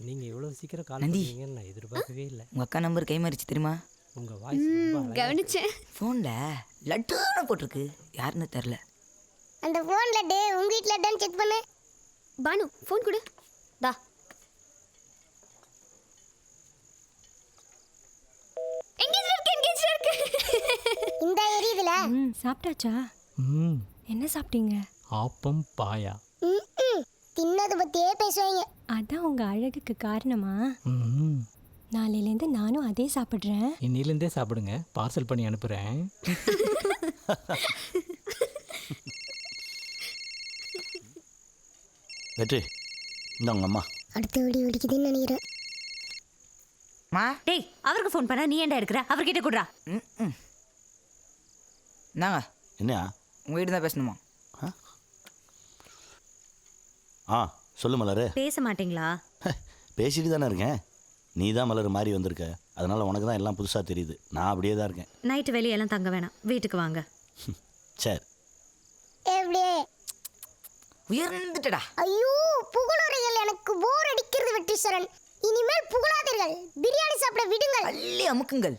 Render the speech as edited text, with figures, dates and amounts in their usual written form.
நீங்க இவ்வளவு சீக்கிரம் கால் நந்தி. பண்ணுவீங்கன்னு நான் எதிர்பார்க்கவே இல்லை. உங்கள் அக்கா நம்பர் கை மாறிச்சு தெரியுமா? உங்க வாய்ஸ் ரொம்ப அழகா கவனிச்சேன். ஃபோனில் லட்டுன்னு போட்டிருக்கு, யாருன்னு தெரில. அந்த ஃபோன் லட்டு உங்க வீட்ல லட்டுன்னு செக் பண்ணு. பானு ஃபோன் கொடு. தா. எங்கேஜ் இருக்கு. இந்த எரியுதுல. சாப்பிட்டாச்சா? ம் என்ன சாப்பிட்டீங்க? ஆப்பம் பாயா. தின்னது பத்தியே பேசுவாங்க. அதான் உங்க அழகுக்கு காரணமா? ம் நாளையிலேருந்து நானும் அதே சாப்பிட்றேன். இன்னிலேருந்தே சாப்பிடுங்க, பார்சல் பண்ணி அனுப்புகிறேன். வெற்றி இந்த உங்க அம்மா. அடுத்த வெடி வெடிக்குதுன்னு நினைக்கிறேன். மா டேய் அவருக்கு ஃபோன் பண்ணா நீ ஏன்டா எடுக்கற? அவர்கிட்ட குடுறா. நாங்க என்னையா? உங்ககிட்ட தான் பேசணுமா? ஆ சொல்லு மலரு. பேச மாட்டீங்களா? பேசிட்டு தானே இருக்கேன். நீ தான் மலர் மாறி வந்திருக்க, அதனால் உனக்கு தான் எல்லாம் புதுசாக தெரியுது. நான் அப்படியே தான் இருக்கேன். நைட்டு வெளியெல்லாம் தங்க வேணாம், வீட்டுக்கு வாங்க. சரி. எப்படியே உயர்ந்துட்டடா. ஐயோ புகழுரைகள் எனக்கு போர் அடிக்கிறது வெற்றிசரன். இனிமேல் புகழாதீர்கள், பிரியாணி சாப்பிட விடுங்கள். அள்ளி அமுக்குங்கள்.